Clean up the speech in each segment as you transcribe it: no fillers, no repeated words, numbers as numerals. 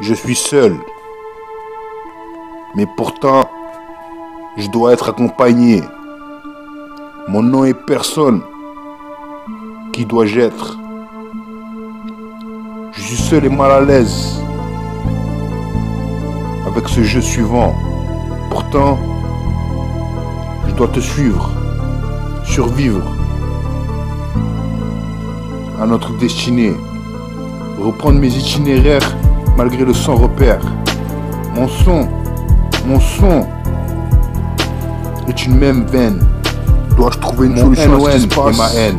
Je suis seul. Mais pourtant, je dois être accompagné. Mon nom est personne. Qui dois-je être? Je suis seul et mal à l'aise avec ce jeu suivant. Pourtant, je dois te suivre, survivre à notre destinée, reprendre mes itinéraires malgré le sans repère. Mon son est une même veine. Dois-je trouver une solution à ce qui se passe? Et ma haine.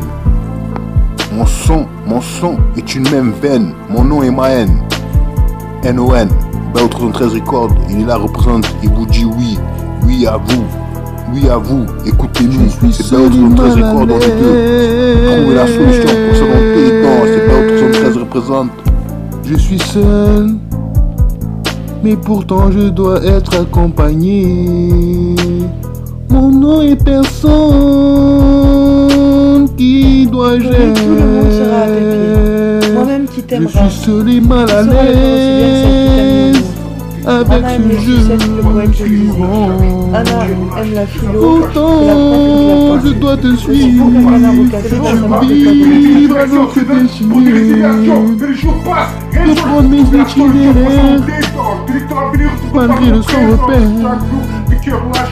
Mon son est une même veine. Mon nom est ma haine. NON. Bell 13 Records, il est là, représente, il vous dit oui. Oui à vous. Oui à vous. Écoutez-nous. C'est Bell 13 Records dans les deux. Trouvez la solution pour ça dans le temps. C'est Bell 13 représente. Je suis seul, mais pourtant je dois être accompagné. Mon nom est personne. Qui dois-je être? Tout le monde sera à tes pieds. Moi-même qui t'aimera. Je suis seul et mal à l'aise avec ce jeu suivant. Anna aime la philo. Pourtant, je dois te suivre. Survivre à notre destinée. Reprendre mes itinéraires malgré le sans repère.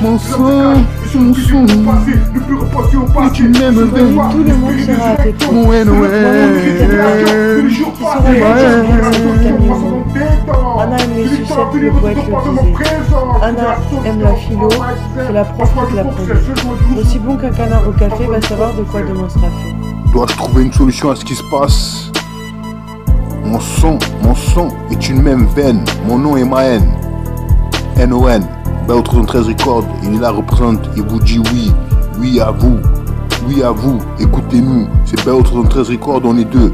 Mon son est une même veine. Tout le monde sera à tes pieds. Mon NON. Anna aime les sucettes, le poète le disait. Anna aime la philo, c'est la prof qui te l'a promis. Aussi bon qu'un canard au café va savoir de quoi demain sera fait. Dois-je trouver une solution à ce qui se passe? Mon son est une même veine. Mon nom est ma haine. NON. Bell 13 Records, il est là, représente, il vous dit oui. Oui à vous. Oui à vous. Écoutez-nous. C'est Bell 13 Records, on est deux.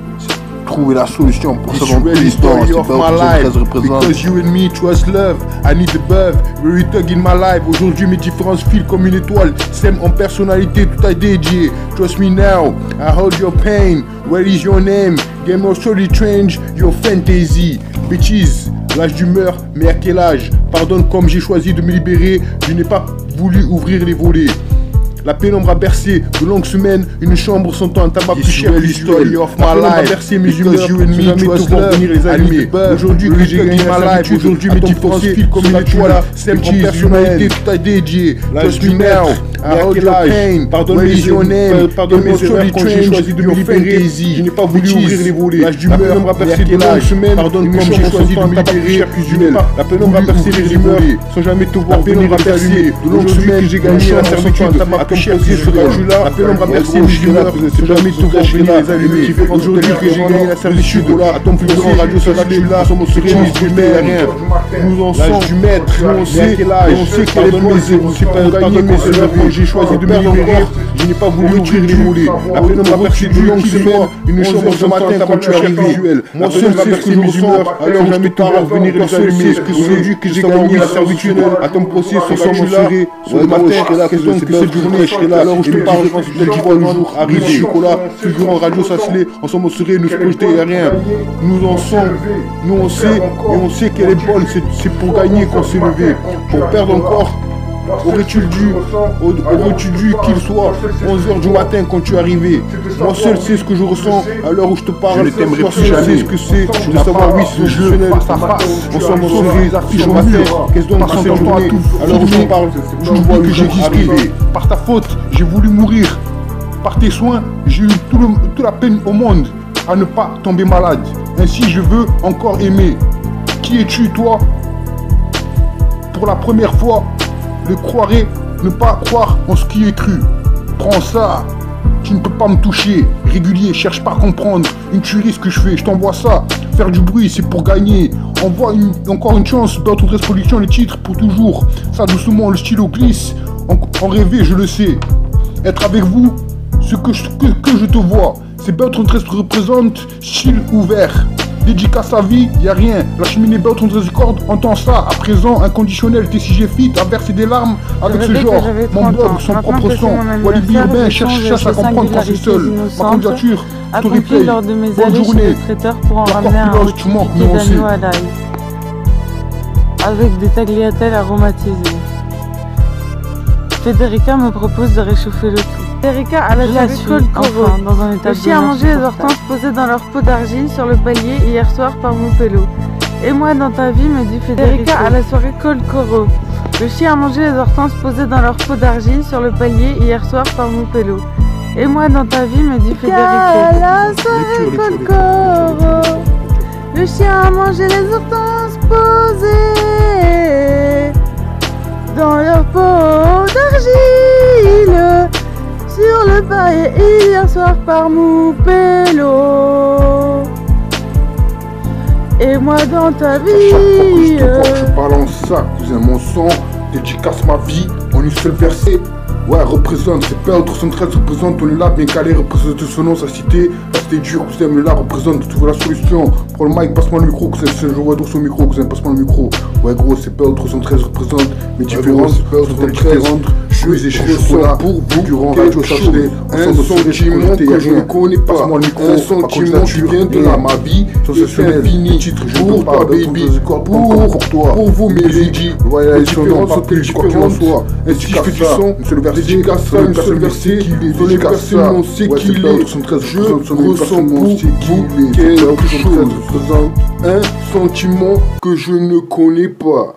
Trouver la solution pour ça dans the story of my life. représente. Because you and me trust love. I need the love. Very thug in my life. Aujourd'hui mes différences filent comme une étoile. Sème en personnalité tout à dédié. Trust me now. I hold your pain. Where is your name? Game of story change your fantasy. Bitches. L'âge d'humeur, mais à quel âge? Pardonne comme j'ai choisi de me libérer. Je n'ai pas voulu ouvrir les volets. La pénombre a bercé de longues semaines, une chambre sentant un tabac plus cher que l'histoire of my life. A bercé mes humeurs, you and me, trust love, venir les allumer. Aujourd'hui que j'ai gagné ma life, aujourd'hui mes différences filent comme une étoile. Sème en personnalité tout à dédié. Trust me now, I hold your pain. Pardonne mes name, pardonne mes erreurs quand j'ai choisi de me libérer. Je n'ai pas voulu ouvrir les volets. La pénombre a bercé de longues semaines, pardonne comme j'ai choisi de me libérer. La pénombre a bercé mes humeurs, sans jamais te voir venir les allumer. De longues semaines, j'ai gagné la servitude, un tabac cher sur la pénombre a bercé mes humeurs, c'est jamais tout voir venir les allumer. Aujourd'hui que j'ai gagné la servitude, à ton plus grand radio saturé, là, sommes au serein, rien. Nous en sommes du maître, on sait quel est mes zéros, c'est pas gagner mes erreurs quand j'ai choisi de me libérer. Je n'ai pas voulu ouvrir les volets. La pénombre a bercé de longues semaines, une chambre ce matin quand tu arrives visuel. Moi seul sais ce que je ressens, alors jamais te voir venir les allumer. Aujourd'hui que j'ai gagné la servitude, à ton procès, sommes serrés. Sur le matin, question que cette journée, alors je te parle, tel qu'il voit le jour arrive, chocolat, figurant radio sacelé, ensemble on serait nous se projeter à rien. Nous en sommes, nous on sait, et on sait qu'elle est bonne, c'est pour gagner qu'on s'est levé. Pour perdre encore, aurais-tu dû qu'il soit 11h du matin quand tu es arrivé. Moi seul sais ce que je ressens à l'heure où je te parle. Toi seul sais ce que c'est. Je veux savoir oui c'est fonctionnel. Ensemble on serait affiché au matin. Qu'est-ce donc cette journée? À l'heure où je te parle, je vois le jour arriver. Par ta faute, j'ai voulu mourir. Par tes soins, j'ai eu toute la peine au monde à ne pas tomber malade. Ainsi je veux encore aimer. Qui es-tu toi? Pour la première fois, le croirais, ne pas croire en ce qui est cru. Prends ça, tu ne peux pas me toucher. Régulier, cherche pas à comprendre. Une tuerie ce que je fais, je t'envoie ça. Faire du bruit, c'est pour gagner. Envoie encore une chance, d'autres production, les titres pour toujours. Ça doucement, le stylo glisse. En rêver, je le sais. Être avec vous, ce que je te vois. C'est Bell 13 qui représente, style ouvert. Dédicace à vie, y'a rien. La cheminée Bell 13 cordes, entend ça. À présent, inconditionnel, t'es si j'ai fit, à verser des larmes avec ce genre. Mon blog, son propre son. Walibi urbain, cherche à comprendre quand c'est seul. Ma candidature, story play. Lors de mes Bonne allées journée. chez le traiteur pour en ramener un tu manques, mais on sait. avec des tagliatelles aromatisées. Federica me propose de réchauffer le tout. Federica a la soirée enfin dans un état. Le chien a mangé les hortenses posées dans leur pot d'argile sur le palier hier soir par mon pélo. Et moi dans ta vie, me dit Federica à la soirée Colcoro. Le chien a mangé les hortenses posées dans leur pot d'argile sur le palier hier soir par mon pélo. Et moi dans ta vie, me dit Federica à la soirée Colcoro. Le chien a mangé les hortenses posées dans leur pot d'argile sur le palier hier soir par mon pélo. Et moi dans ta vie. Je parle en ça, cousin, mon sang dédicace ma vie en une seule verset. Ouais, représente, c'est PL 313, représente, on est là, bien calé, représente son nom, sa cité. La cité dure, cousin, mais là, représente, trouve la solution. Prends le mic, passe-moi le micro, cousin, c'est un joueur sur son micro, cousin, passe-moi le micro. Ouais, gros, c'est PL 313, représente mes différences, je suis chocolat pour vous, durant Radio Chargé, un sentiment que je ne connais pas, passe-moi le micro, un sentiment qui vient de là, ma vie, sensationnel, fini, titre, je pour toi, baby, pour toi, pour vous, mes ladies, les différences sont telles quoi qu'il en soit, ainsi je fais du son, c'est le verset, une seule verset, sur les personnes, on sait qu'il est, je ressens pour vous quelque chose, un sentiment que je ne connais pas.